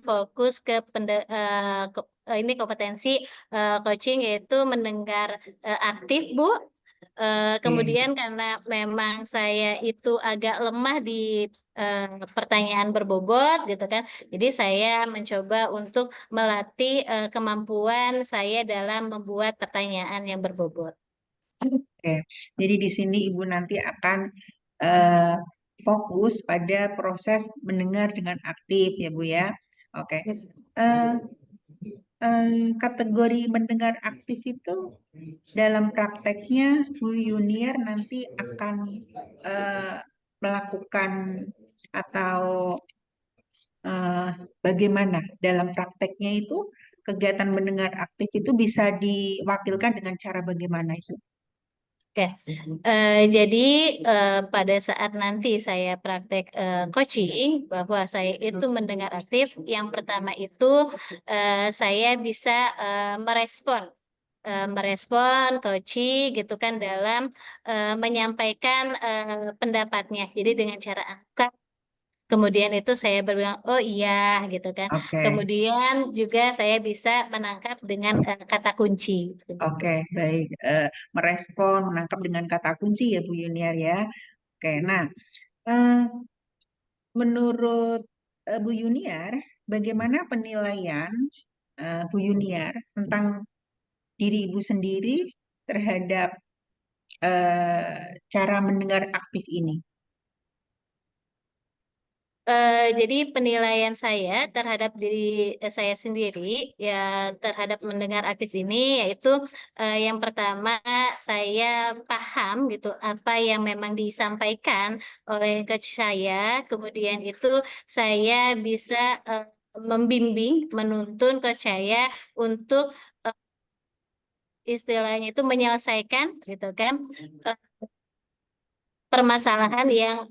fokus ke ini kompetensi coaching yaitu mendengar aktif, Bu. Kemudian karena memang saya itu agak lemah di pertanyaan berbobot gitu kan. Jadi saya mencoba untuk melatih kemampuan saya dalam membuat pertanyaan yang berbobot. Oke, jadi di sini Ibu nanti akan eh, fokus pada proses mendengar dengan aktif ya Bu ya. Oke, Eh, kategori mendengar aktif itu dalam prakteknya Bu Yuniar nanti akan eh, melakukan atau eh, bagaimana dalam prakteknya itu kegiatan mendengar aktif itu bisa diwakilkan dengan cara bagaimana itu? Oke, jadi pada saat nanti saya praktek coaching, bahwa saya itu mendengar aktif, yang pertama itu saya bisa merespon coaching gitu kan dalam menyampaikan pendapatnya. Jadi dengan cara angkat. Kemudian itu saya berbilang, oh iya gitu kan. Oke. Kemudian juga saya bisa menangkap dengan kata kunci. Oke, baik. Merespon, menangkap dengan kata kunci ya Bu Yuniar ya. Oke, nah eh, menurut Bu Yuniar, bagaimana penilaian Bu Yuniar tentang diri Ibu sendiri terhadap cara mendengar aktif ini? Jadi penilaian saya terhadap diri saya sendiri ya terhadap mendengar aktif ini yaitu yang pertama saya paham gitu apa yang memang disampaikan oleh coach saya, kemudian itu saya bisa eh, membimbing, menuntun coach saya untuk eh, istilahnya itu menyelesaikan gitu kan eh, permasalahan yang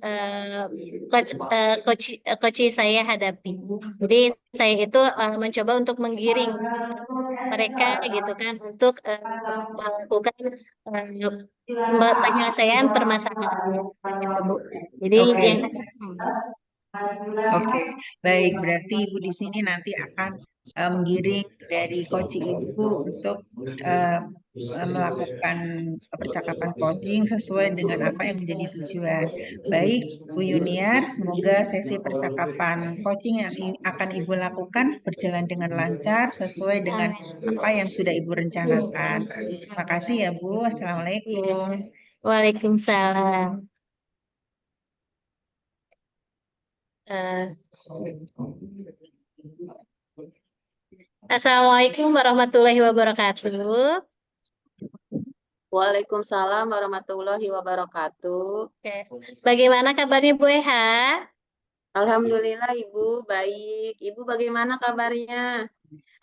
coach saya hadapi. Jadi saya itu mencoba untuk menggiring mereka gitu kan untuk melakukan penyelesaian permasalahannya gitu, Bu. Jadi Oke, yang oke, baik. Berarti Ibu di sini nanti akan menggiring dari coaching Ibu untuk eh, melakukan percakapan coaching sesuai dengan apa yang menjadi tujuan. Baik, Bu Yuniar, semoga sesi percakapan coaching yang akan Ibu lakukan berjalan dengan lancar sesuai dengan apa yang sudah Ibu rencanakan. Terima kasih ya Bu. Iya. Assalamualaikum. Waalaikumsalam. Eh, Assalamualaikum warahmatullahi wabarakatuh. Waalaikumsalam warahmatullahi wabarakatuh. Oke. Bagaimana kabarnya Bu Eha? Alhamdulillah Ibu baik. Ibu bagaimana kabarnya?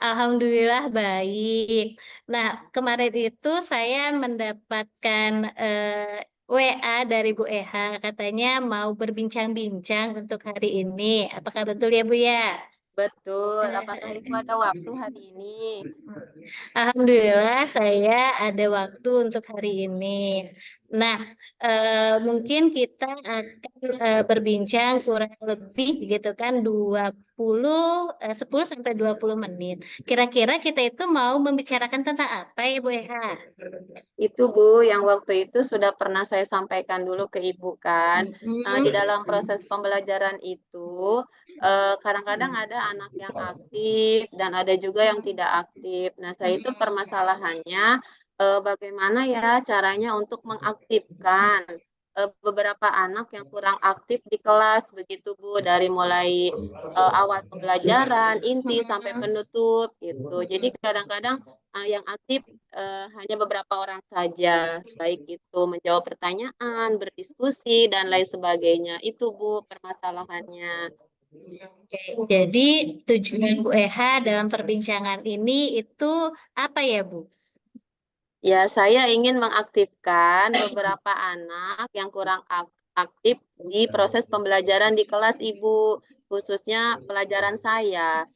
Alhamdulillah baik. Nah, kemarin itu saya mendapatkan WA dari Bu Eha, katanya mau berbincang-bincang untuk hari ini. Apakah betul ya Bu ya? Betul. Apakah Ibu ada waktu hari ini? Alhamdulillah saya ada waktu untuk hari ini. Nah, mungkin kita akan berbincang kurang lebih gitu kan 10 sampai 20 menit. Kira-kira kita itu mau membicarakan tentang apa ya Bu Eha? Itu Bu, yang waktu itu sudah pernah saya sampaikan dulu ke Ibu kan. Di dalam proses pembelajaran itu, kadang-kadang ada anak yang aktif dan ada juga yang tidak aktif. Nah, saya itu permasalahannya bagaimana ya caranya untuk mengaktifkan beberapa anak yang kurang aktif di kelas begitu Bu, dari mulai awal pembelajaran, inti sampai penutup gitu. Jadi kadang-kadang yang aktif hanya beberapa orang saja, baik itu menjawab pertanyaan, berdiskusi, dan lain sebagainya. Itu Bu permasalahannya. Oke, jadi tujuan Bu Eha dalam perbincangan ini itu apa ya Bu? Ya, saya ingin mengaktifkan beberapa anak yang kurang aktif di proses pembelajaran di kelas Ibu, khususnya pelajaran saya.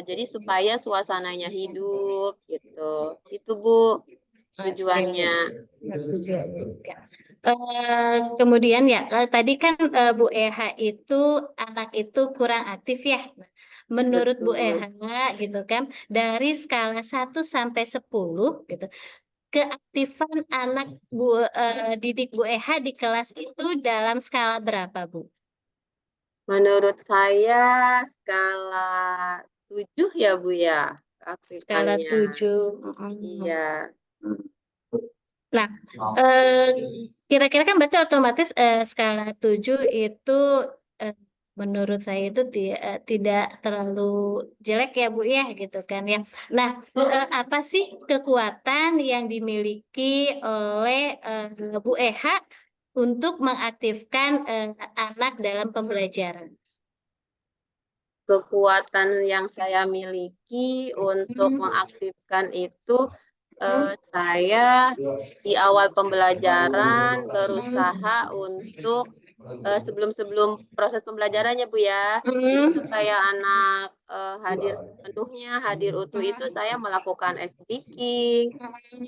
Jadi supaya suasananya hidup gitu. Itu Bu tujuannya. Kemudian ya, tadi kan Bu Eha itu anak itu kurang aktif ya. menurut Bu betul. Eha gitu kan, dari skala 1 sampai 10 gitu, keaktifan anak didik Bu Eha di kelas itu dalam skala berapa, Bu? Menurut saya skala 7 ya Bu ya Skala keaktifannya. 7. Iya, Nah, kira-kira kan berarti otomatis skala 7 itu eh, menurut saya itu tidak terlalu jelek ya Bu ya gitu kan ya. Nah, apa sih kekuatan yang dimiliki oleh Bu Eha untuk mengaktifkan anak dalam pembelajaran? kekuatan yang saya miliki untuk Hmm. mengaktifkan itu saya di awal pembelajaran berusaha untuk sebelum proses pembelajarannya Bu ya. Jadi supaya anak hadir sepenuhnya, hadir utuh itu saya melakukan speaking,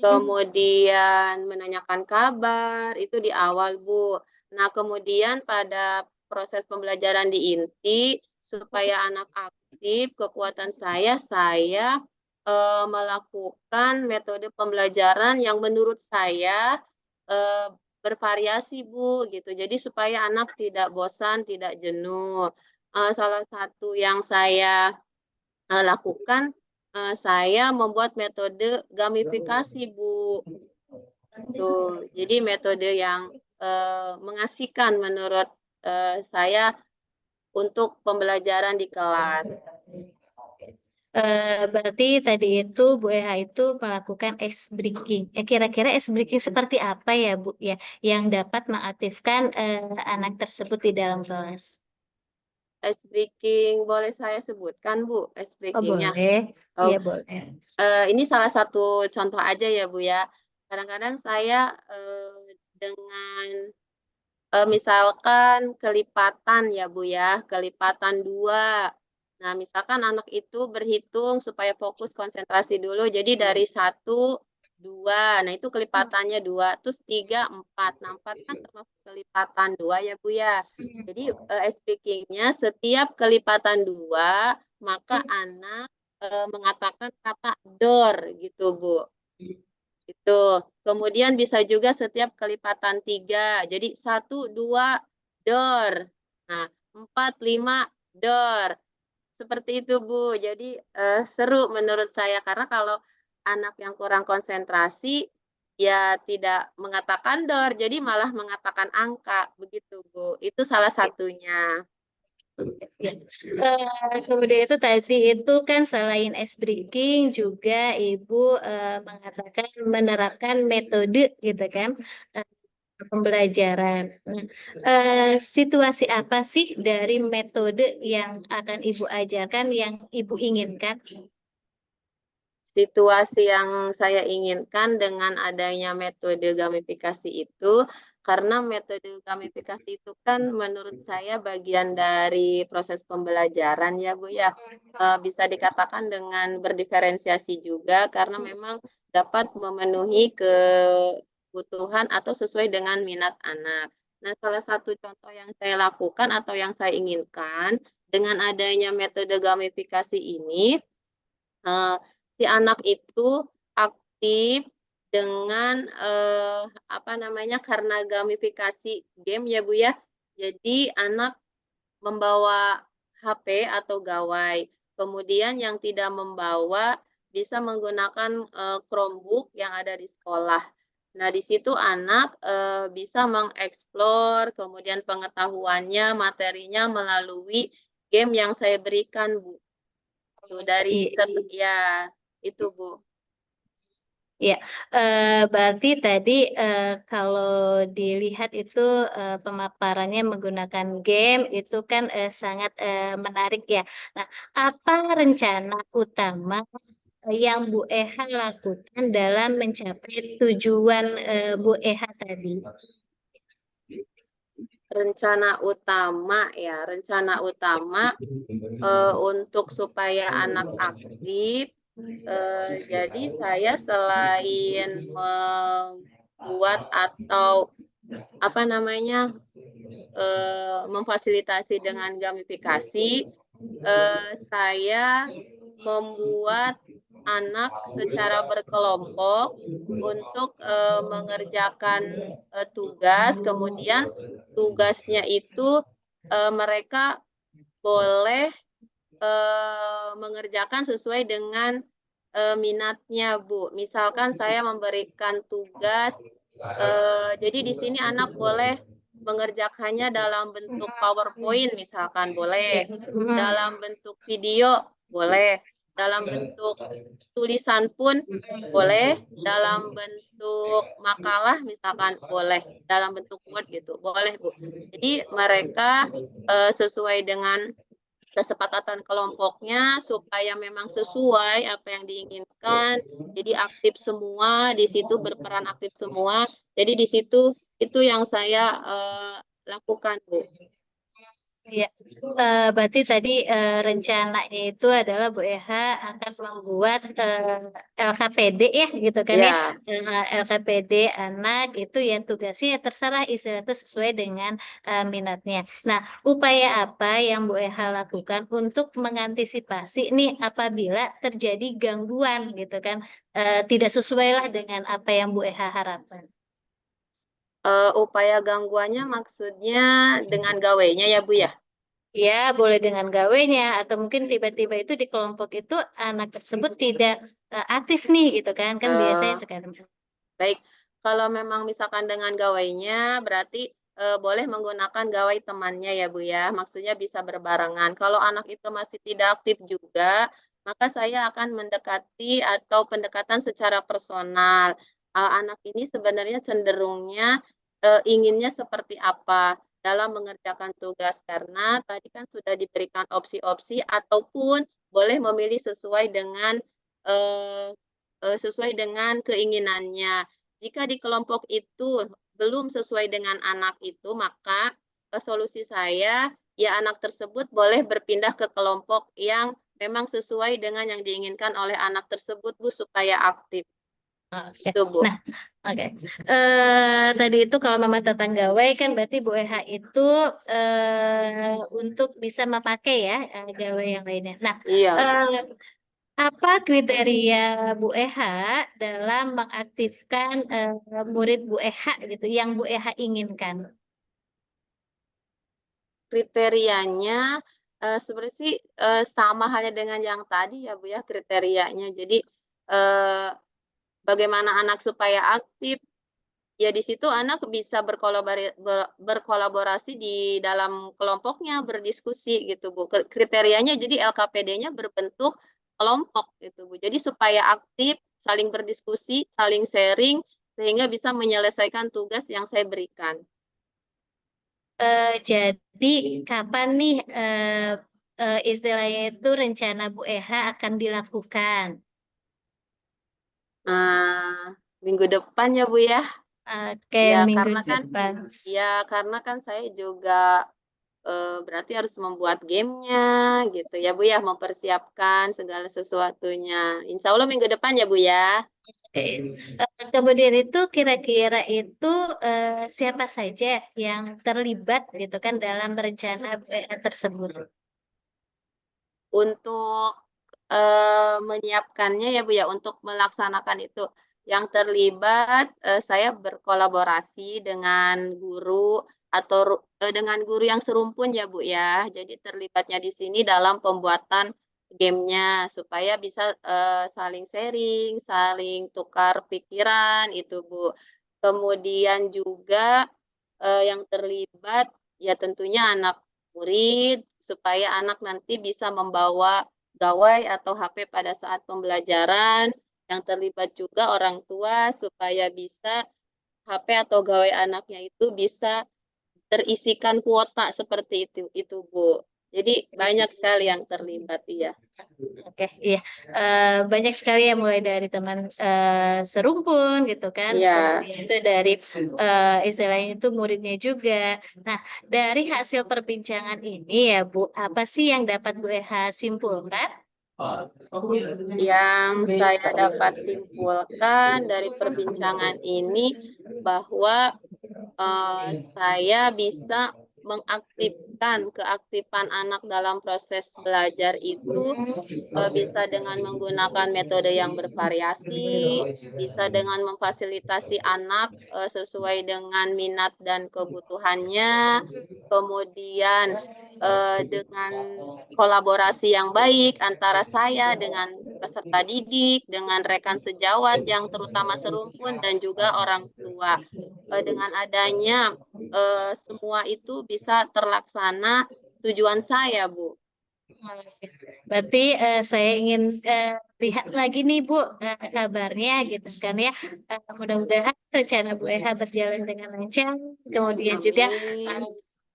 kemudian menanyakan kabar itu di awal Bu. Nah, kemudian pada proses pembelajaran di inti supaya anak aktif, kekuatan saya melakukan metode pembelajaran yang menurut saya eee, bervariasi Bu, gitu. Jadi supaya anak tidak bosan, tidak jenuh. Salah satu yang saya lakukan, saya membuat metode gamifikasi Bu, tuh. Jadi metode yang mengasihkan menurut saya untuk pembelajaran di kelas. Berarti tadi itu Bu Eha itu melakukan ice breaking. Kira-kira ice breaking seperti apa ya Bu ya yang dapat mengaktifkan anak tersebut di dalam kelas? Ice breaking boleh saya sebutkan Bu, ice Oh breaking-nya? boleh, Oh, iya boleh. ini salah satu contoh aja ya Bu ya. Kadang-kadang saya dengan misalkan kelipatan ya Bu ya, kelipatan 2. Nah, misalkan anak itu berhitung supaya fokus konsentrasi dulu, jadi dari 1, 2, nah itu kelipatannya 2, terus 3, 4. Nah, 4 kan termasuk kelipatan 2 ya Bu ya. Jadi speaking-nya setiap kelipatan 2, maka anak mengatakan kata door gitu Bu. Itu. Kemudian bisa juga setiap kelipatan 3. Jadi 1, 2, door. Nah, 4, 5, door. Seperti itu, Bu. Jadi, seru menurut saya karena kalau anak yang kurang konsentrasi, ya tidak mengatakan door, jadi malah mengatakan angka, begitu, Bu. Itu salah satunya. Ya. Kemudian itu tadi itu kan selain ice breaking juga Ibu mengatakan menerapkan metode gitu kan eh, pembelajaran. Nah, situasi apa sih dari metode yang akan Ibu ajarkan yang Ibu inginkan? Situasi yang saya inginkan dengan adanya metode gamifikasi itu, karena metode gamifikasi itu kan menurut saya bagian dari proses pembelajaran ya Bu ya, bisa dikatakan dengan berdiferensiasi juga karena memang dapat memenuhi kebutuhan atau sesuai dengan minat anak. Nah, salah satu contoh yang saya lakukan atau yang saya inginkan dengan adanya metode gamifikasi ini, Eee, si anak itu aktif dengan, apa namanya, karena gamifikasi game ya, Bu, ya. Jadi anak membawa HP atau gawai, kemudian yang tidak membawa bisa menggunakan, Chromebook yang ada di sekolah. Nah, di situ anak, bisa mengeksplor, kemudian pengetahuannya, materinya melalui game yang saya berikan, Bu. Tuh dari ya, itu Bu. Ya, berarti tadi kalau dilihat itu pemaparannya menggunakan game itu kan sangat menarik ya. Nah, apa rencana utama yang Bu Eha lakukan dalam mencapai tujuan Bu Eha tadi? Rencana utama, untuk supaya anak aktif, jadi saya selain membuat atau apa namanya, memfasilitasi dengan gamifikasi, saya membuat anak secara berkelompok untuk mengerjakan tugas, kemudian tugasnya itu mereka boleh mengerjakan sesuai dengan minatnya, Bu. Misalkan saya memberikan tugas, jadi di sini anak boleh mengerjakannya dalam bentuk PowerPoint misalkan boleh, dalam bentuk video boleh, dalam bentuk tulisan pun boleh, dalam bentuk makalah misalkan boleh, dalam bentuk Word gitu, boleh, Bu. Jadi mereka sesuai dengan kesepakatan kelompoknya supaya memang sesuai apa yang diinginkan. Jadi aktif semua, di situ berperan aktif semua. Jadi di situ itu yang saya lakukan, Bu. Iya, berarti tadi rencananya itu adalah Bu Eha akan membuat LKPD ya gitu kan ya. LKPD anak itu yang tugasnya ya terserah istilahnya sesuai dengan minatnya. Nah, upaya apa yang Bu Eha lakukan untuk mengantisipasi nih apabila terjadi gangguan gitu kan, tidak sesuai lah dengan apa yang Bu Eha harapkan. Upaya gangguannya maksudnya dengan gawainya ya, Bu ya? Ya, boleh dengan gawainya atau mungkin tiba-tiba itu di kelompok itu anak tersebut tidak aktif nih gitu kan biasanya sekarang. Baik, kalau memang misalkan dengan gawainya berarti boleh menggunakan gawai temannya ya Bu ya, maksudnya bisa berbarengan. Kalau anak itu masih tidak aktif juga, maka saya akan mendekati atau pendekatan secara personal. Anak ini sebenarnya cenderungnya inginnya seperti apa dalam mengerjakan tugas, karena tadi kan sudah diberikan opsi-opsi ataupun boleh memilih sesuai dengan keinginannya. Jika di kelompok itu belum sesuai dengan anak itu, maka solusi saya, ya anak tersebut boleh berpindah ke kelompok yang memang sesuai dengan yang diinginkan oleh anak tersebut, Bu, supaya aktif. Oke. Itu, Bu. Nah, oke. Tadi itu kalau memang tentang gawai kan berarti Bu Eha itu untuk bisa memakai ya gawai yang lainnya. Nah, Iya. apa kriteria Bu Eha dalam mengaktifkan murid Bu Eha gitu yang Bu Eha inginkan? Kriterianya sebenarnya sih sama halnya dengan yang tadi ya Bu ya kriterianya. Jadi bagaimana anak supaya aktif? Ya di situ anak bisa berkolaborasi di dalam kelompoknya, berdiskusi gitu Bu. Kriterianya jadi LKPD-nya berbentuk kelompok gitu Bu. Jadi supaya aktif, saling berdiskusi, saling sharing, sehingga bisa menyelesaikan tugas yang saya berikan. Jadi kapan nih istilahnya itu rencana Bu Eha akan dilakukan? Minggu depan ya Bu ya. Oke, Ya minggu karena kan depan. karena kan saya juga berarti harus membuat gamenya gitu ya Bu ya, mempersiapkan segala sesuatunya. Insya Allah minggu depan ya Bu ya. Oke. Kemudian itu kira-kira itu siapa saja yang terlibat gitu kan dalam rencana Bu Eha tersebut? Untuk menyiapkannya ya Bu ya, untuk melaksanakan itu. Yang terlibat saya berkolaborasi dengan guru atau dengan guru yang serumpun ya Bu ya. Jadi terlibatnya di sini dalam pembuatan gamenya supaya bisa saling sharing, saling tukar pikiran itu Bu. Kemudian juga yang terlibat ya tentunya anak murid supaya anak nanti bisa membawa gawai atau HP pada saat pembelajaran. Yang terlibat juga orang tua supaya bisa HP atau gawai anaknya itu bisa terisikan kuota seperti itu Bu. Jadi banyak sekali yang terlibat ya. Oke, iya. Banyak sekali ya mulai dari teman serumpun gitu kan, Iya. kemudian itu dari istilahnya itu muridnya juga. Nah, dari hasil perbincangan ini ya Bu, apa sih yang dapat Bu Eha simpulkan? Yang saya dapat simpulkan dari perbincangan ini bahwa saya bisa mengaktifkan keaktifan anak dalam proses belajar itu bisa dengan menggunakan metode yang bervariasi, bisa dengan memfasilitasi anak sesuai dengan minat dan kebutuhannya, kemudian dengan kolaborasi yang baik antara saya dengan peserta didik, dengan rekan sejawat yang terutama serumpun dan juga orang tua. Dengan adanya semua itu bisa terlaksana tujuan saya, Bu. Berarti saya ingin lihat lagi nih Bu kabarnya gitu kan ya. Mudah-mudahan rencana Bu Eha berjalan dengan lancar. Kemudian juga Amin.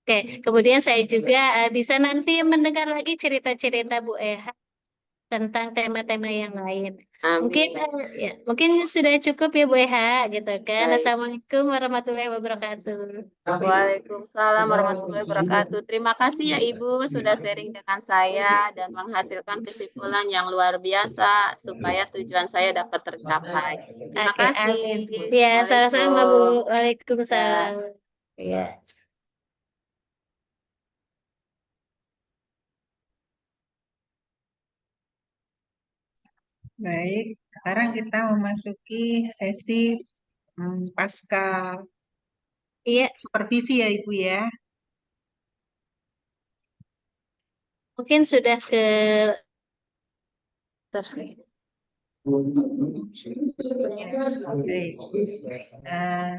oke, kemudian saya juga bisa nanti mendengar lagi cerita-cerita Bu Eha tentang tema-tema yang lain. Mungkin Amin. ya, mungkin sudah cukup ya Bu Eha gitu kan. Baik. Assalamualaikum warahmatullahi wabarakatuh. Waalaikumsalam warahmatullahi wabarakatuh. Terima kasih ya Ibu sudah sharing dengan saya dan menghasilkan kesimpulan yang luar biasa supaya tujuan saya dapat tercapai. Terima Oke, kasih. amin. Ya, sama-sama Bu. Waalaikumsalam. Waalaikumsalam. Ya. Ya. Baik, sekarang kita memasuki sesi pasca Iya, supervisi ya Ibu ya. mungkin sudah ke Baik. Eh,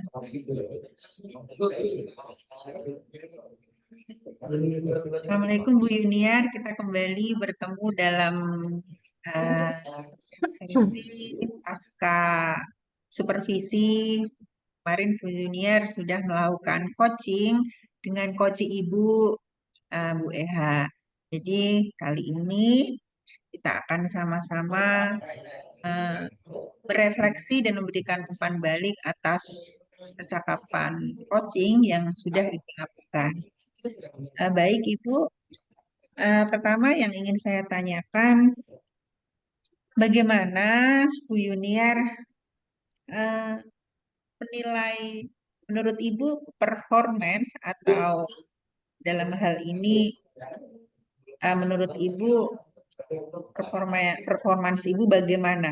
Assalamualaikum Bu Yuniar, kita kembali bertemu dalam eh, sesi pasca supervisi. Kemarin Bu Yuniar sudah melakukan coaching dengan coach Ibu Bu Eha. Jadi kali ini kita akan sama-sama berefleksi dan memberikan umpan balik atas percakapan coaching yang sudah Ibu lakukan. Baik Ibu, pertama yang ingin saya tanyakan, bagaimana Bu Yuniar menilai menurut Ibu performance atau dalam hal ini menurut Ibu performance Ibu bagaimana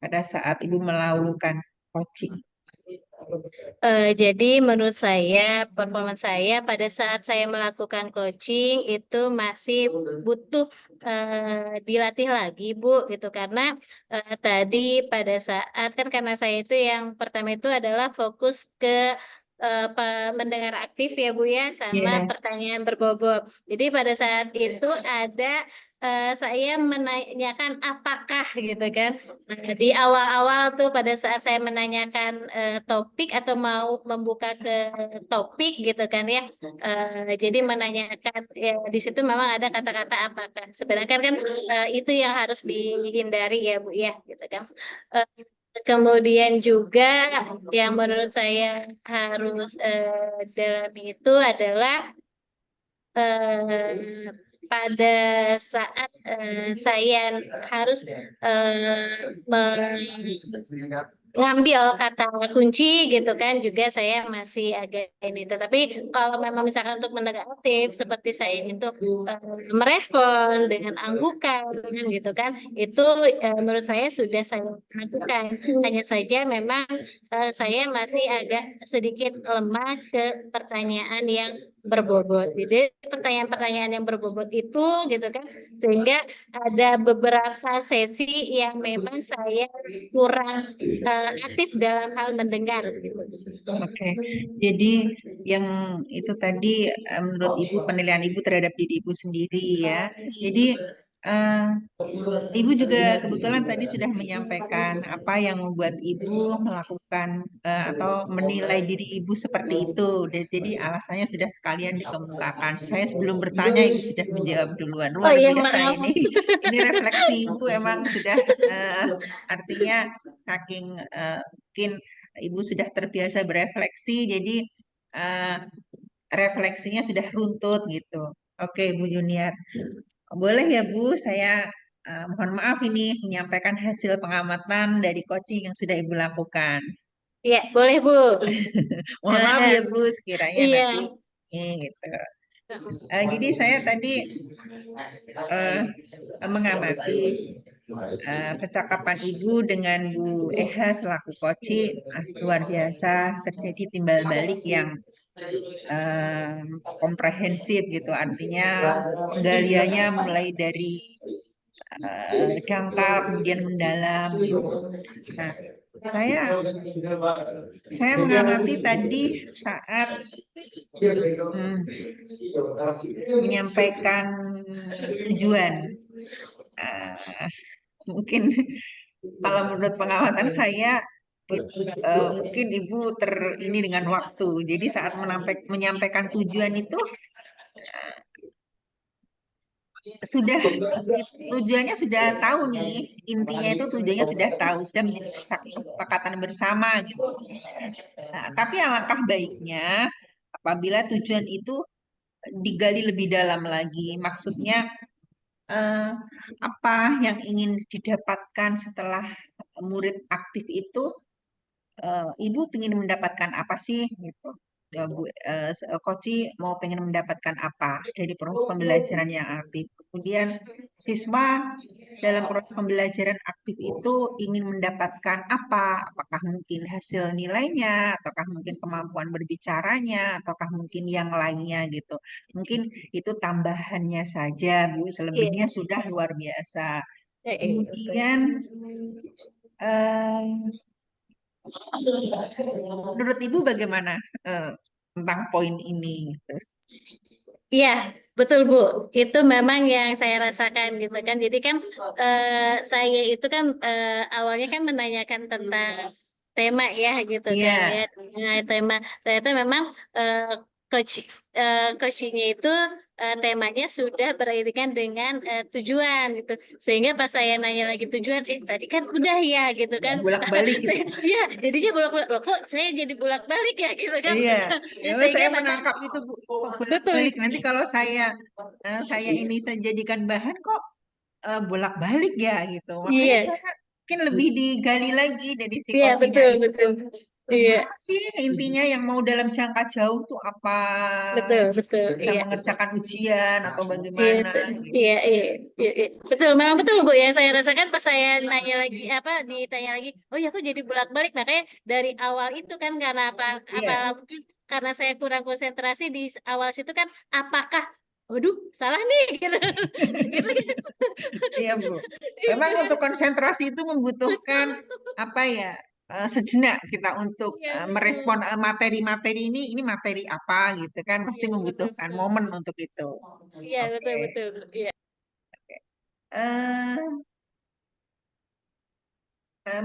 pada saat Ibu melakukan coaching? jadi menurut saya performa saya pada saat saya melakukan coaching itu masih butuh dilatih lagi Bu gitu karena tadi pada saat kan karena saya itu yang pertama itu adalah fokus ke mendengar aktif ya Bu ya sama Ya, pertanyaan berbobot. Jadi pada saat itu ada saya menanyakan apakah gitu kan. Nah, di awal-awal tuh pada saat saya menanyakan topik atau mau membuka ke topik gitu kan ya. Jadi menanyakan ya di situ memang ada kata-kata apakah. Sebenarnya kan itu yang harus dihindari ya Bu ya gitu kan. Eh, Kemudian juga yang menurut saya harus dalam itu adalah eh, pada saat saya harus ngambil kata kunci gitu kan juga saya masih agak ini tetapi kalau memang misalkan untuk mendengar aktif seperti saya itu merespon dengan anggukan gitu kan itu menurut saya sudah saya lakukan hanya saja memang saya masih agak sedikit lemah ke pertanyaan yang berbobot. Jadi pertanyaan-pertanyaan yang berbobot itu gitu kan sehingga ada beberapa sesi yang memang saya kurang aktif dalam hal mendengar gitu. oke. Jadi yang itu tadi menurut Ibu penilaian Ibu terhadap diri Ibu sendiri ya. Jadi eh, Ibu juga kebetulan tadi sudah menyampaikan apa yang membuat Ibu melakukan atau menilai diri Ibu seperti itu. Jadi alasannya sudah sekalian dikemukakan. Saya sebelum bertanya Ibu sudah menjawab duluan. Oh Luar iya biasa maaf. ini. Ini refleksi Ibu emang sudah artinya saking mungkin Ibu sudah terbiasa berefleksi, jadi eh, refleksinya sudah runtut gitu. Oke, Bu Junior. Boleh ya Bu, saya mohon maaf ini menyampaikan hasil pengamatan dari coaching yang sudah Ibu lakukan. Iya boleh Bu. Mohon maaf ya Silakan. Bu, sekiranya Iya. nanti gitu. Jadi saya tadi mengamati percakapan Ibu dengan Bu Eha selaku Koci, luar biasa, terjadi timbal balik yang komprehensif gitu. Artinya penggaliannya mulai dari dangkal kemudian mendalam gitu. Nah, saya mengamati tadi saat menyampaikan tujuan. Mungkin kalau menurut pengamatan saya mungkin Ibu ini dengan waktu. Jadi saat menyampaikan tujuan itu sudah tujuannya sudah tahu nih, intinya itu tujuannya sudah tahu, sudah menjadi kesepakatan bersama gitu. Nah, tapi alangkah baiknya apabila tujuan itu digali lebih dalam lagi. Maksudnya apa yang ingin didapatkan setelah murid aktif itu, Ibu ingin mendapatkan apa sih gitu. Koci mau pengen mendapatkan apa dari proses pembelajaran yang aktif. Kemudian siswa dalam proses pembelajaran aktif itu ingin mendapatkan apa? Apakah mungkin hasil nilainya, ataukah mungkin kemampuan berbicaranya, ataukah mungkin yang lainnya gitu. Mungkin itu tambahannya saja, Bu. Selebihnya Iya. sudah luar biasa. Betul. Kemudian eh, menurut Ibu bagaimana tentang poin ini? Terus, Iya, betul Bu. Itu memang yang saya rasakan gitu kan. Jadi kan saya itu kan awalnya kan menanyakan tentang tema ya gitu kan iya, ya. Nah, tema ternyata memang coach coachingnya itu temanya sudah beriringan dengan tujuan gitu. Sehingga pas saya nanya lagi tujuan, tadi kan udah ya gitu ya, kan. bolak-balik gitu. Saya ya jadinya bolak-balik. Loh, kok saya jadi bolak-balik ya gitu kan. Iya, ya, Sehingga saya memang menangkap itu Bu, kok betul. bolak-balik. Nanti kalau saya ini saya jadikan bahan kok bolak-balik ya gitu. Makanya Iya, saya mungkin lebih digali lagi dari si iya kocinya betul itu. betul. Iya, Apa sih intinya yang mau dalam jangka jauh tuh apa? betul betul. Bisa Iya. mengerjakan ujian atau Iya, bagaimana gitu. iya, iya, iya, iya. Betul, memang betul Bu. Yang saya rasakan pas saya nanya lagi apa ditanya lagi, oh ya aku jadi bolak-balik. Makanya dari awal itu kan karena apa Iya, mungkin karena saya kurang konsentrasi di awal situ kan, apakah, waduh, salah nih gitu, gitu kan. iya Bu. Memang untuk konsentrasi itu membutuhkan apa ya? Sejenak kita untuk Iya merespon betul, materi-materi ini materi apa gitu kan pasti iya betul membutuhkan betul. momen untuk itu. Iya Oke. betul betul. Iya. eh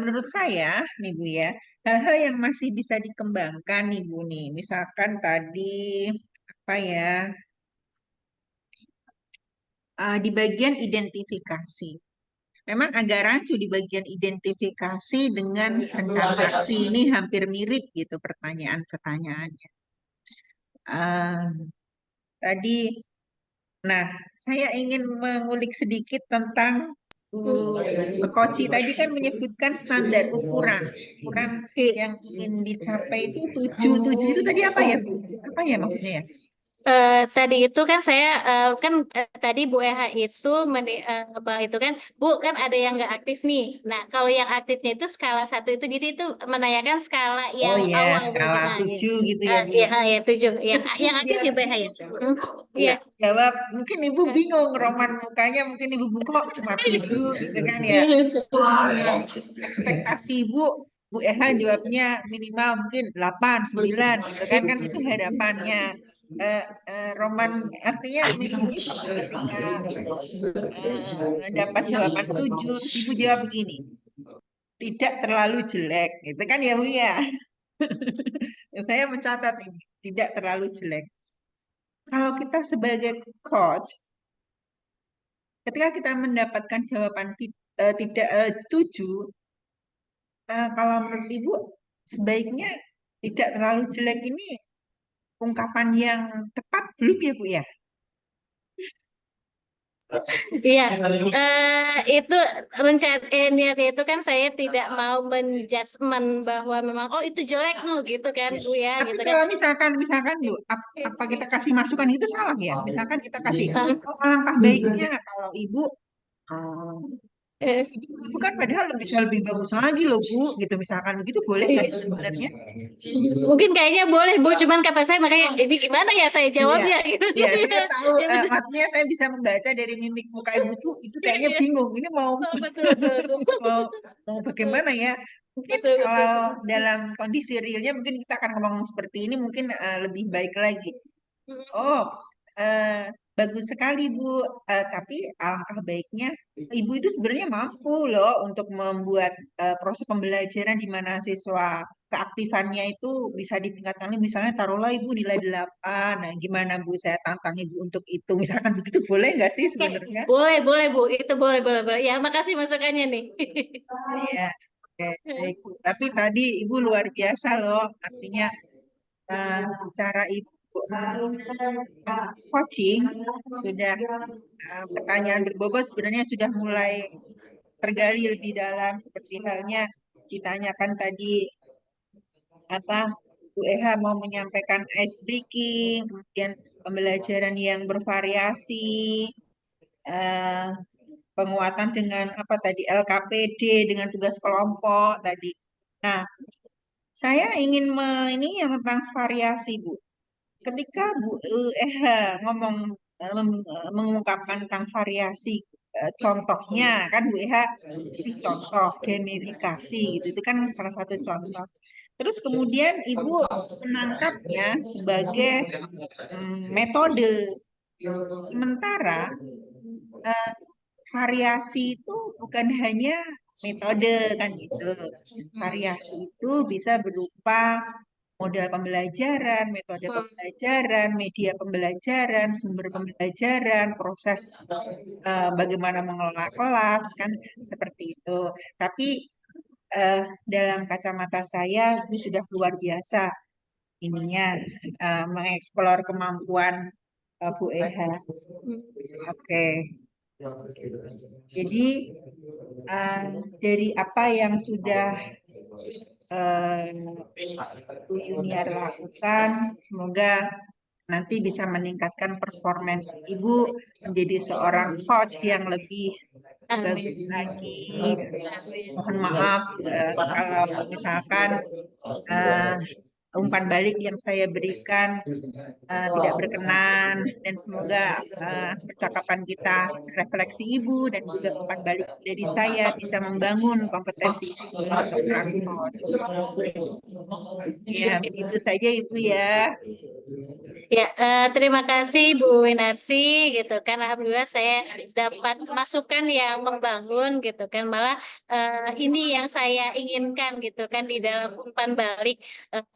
Menurut saya nih Bu ya, hal-hal yang masih bisa dikembangkan nih Bu nih, misalkan tadi apa ya, di bagian identifikasi. Memang agak rancu di bagian identifikasi dengan rencana aksi ini hampir mirip gitu pertanyaan-pertanyaannya. Eh, Tadi, nah saya ingin mengulik sedikit tentang Koci tadi kan menyebutkan standar ukuran Iya. yang ingin dicapai itu tujuh tujuh itu tadi apa ya Bu? Apa ya maksudnya ya? Tadi itu kan saya kan tadi Bu Eha itu apa itu kan Bu kan ada yang nggak aktif nih. Nah kalau yang aktifnya itu skala satu itu jadi itu menanyakan skala Oh yang ya, awal Bu. skala Nah, ya. 7 gitu ya Bu Ya, ya. ya tujuh. Terus Ibu Yang aktif ya Bu Eha ya. Iya. ya, jawab, mungkin Ibu bingung roman mukanya, mungkin Ibu bingung kok cuma 7 gitu kan ya. Ekspektasi Bu Eha jawabnya minimal mungkin 8 9 gitu kan kan itu harapannya. Roman artinya maybe ketika dapat jawaban 7 terus Ibu jawab begini, tidak terlalu jelek gitu kan ya Bu ya. Saya mencatat ini, tidak terlalu jelek. Kalau kita sebagai coach, ketika kita mendapatkan jawaban tidak 7, kalau menurut Ibu sebaiknya tidak terlalu jelek ini ungkapan yang tepat belum ya Bu ya? Iya, itu niatnya itu kan saya tidak mau menjudgment bahwa memang oh itu jelek no gitu kan Ya. Bu ya Tapi gitu kan. kalau misalkan Bu, apa kita kasih masukan itu salah ya? Misalkan kita kasih, oh alangkah baiknya kalau Ibu, oh, Eh, Ibu kan padahal bisa lebih bagus lagi loh Bu, gitu misalkan begitu boleh nggak sih sebenarnya? Mungkin kayaknya boleh Bu, cuman kata saya makanya ini gimana ya saya Iya, jawabnya gitu. iya saya tahu. Maksudnya saya bisa membaca dari mimik muka Ibu tuh, Ibu kayaknya Iya, bingung. Ini mau oh, betul betul betul. mau mau bagaimana ya? Mungkin Betul betul. kalau dalam kondisi realnya mungkin kita akan ngomong seperti ini mungkin lebih baik lagi. Oh, eh, bagus sekali Bu. Tapi alangkah baiknya Ibu itu sebenarnya mampu loh untuk membuat proses pembelajaran di mana siswa keaktifannya itu bisa ditingkatkan. Misalnya taruhlah Ibu nilai 8. Nah, gimana Bu? Saya tantang Ibu untuk itu. Misalkan begitu boleh nggak sih Oke, sebenarnya? boleh boleh Bu, itu boleh boleh boleh. Ya makasih masukannya nih. Iya. Oke, baik Bu. Tapi tadi Ibu luar biasa loh. Artinya cara Ibu coaching sudah pertanyaan berbobot sebenarnya sudah mulai tergali lebih dalam seperti halnya ditanyakan tadi apa Bu Eha mau menyampaikan ice breaking, kemudian pembelajaran yang bervariasi, eh, penguatan dengan apa tadi LKPD dengan tugas kelompok tadi. Nah, saya ingin ini yang tentang variasi Bu. Ketika Bu Eha ngomong mengungkapkan tentang variasi contohnya kan Bu Eha kasih contoh gamifikasi gitu itu kan salah satu contoh. Terus kemudian Ibu menangkapnya sebagai metode. Sementara eh, variasi itu bukan hanya metode kan gitu. Variasi itu bisa berupa model pembelajaran, metode pembelajaran, media pembelajaran, sumber pembelajaran, proses bagaimana mengelola kelas kan seperti itu. Tapi dalam kacamata saya itu sudah luar biasa ininya mengeksplor kemampuan Bu Eha. Oke, jadi dari apa yang sudah Bu Yuniar lakukan, semoga nanti bisa meningkatkan performance Ibu menjadi seorang coach yang lebih bagus Amin. lagi. Amin. Mohon maaf kalau misalkan eh, umpan balik yang saya berikan tidak berkenan dan semoga percakapan kita refleksi Ibu dan juga umpan balik dari saya bisa membangun kompetensi Ibu sebagai seorang coach. Ya, begitu saja Ibu ya. Ya, terima kasih Bu Winarsi gitu kan. Alhamdulillah saya dapat masukan yang membangun gitu kan. Malah ini yang saya inginkan gitu kan di dalam umpan balik.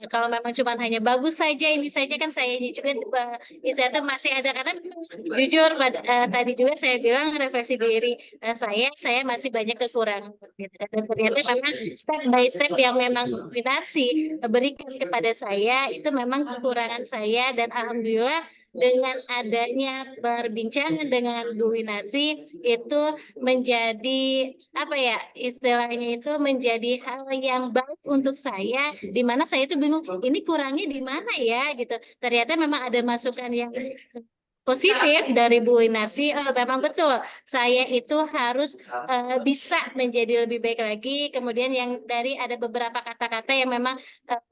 Kalau memang cuma hanya bagus saja ini saja kan saya juga istilahnya masih ada karena memang jujur tadi juga saya bilang refleksi diri saya masih banyak kekurangan gitu kan. Dan ternyata memang step by step yang memang Bu Winarsi berikan kepada saya itu memang kekurangan saya dan alhamdulillah dengan adanya perbincangan dengan Bu Winarsi itu menjadi apa ya istilahnya itu menjadi hal yang baik untuk saya di mana saya itu bingung ini kurangnya di mana ya gitu ternyata memang ada masukan yang positif dari Bu Winarsi, oh, memang betul. Saya itu harus bisa menjadi lebih baik lagi. Kemudian yang dari ada beberapa kata-kata yang memang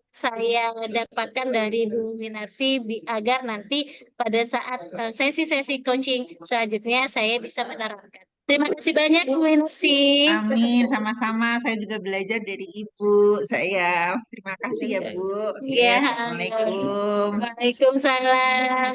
saya dapatkan dari Bu Winarsi agar nanti pada saat sesi-sesi coaching selanjutnya saya bisa menerapkan. Terima kasih banyak Bu Winarsi. Amin, sama-sama. Saya juga belajar dari Ibu. Saya terima kasih ya Bu. Oke, Ya, Assalamualaikum. Waalaikumsalam.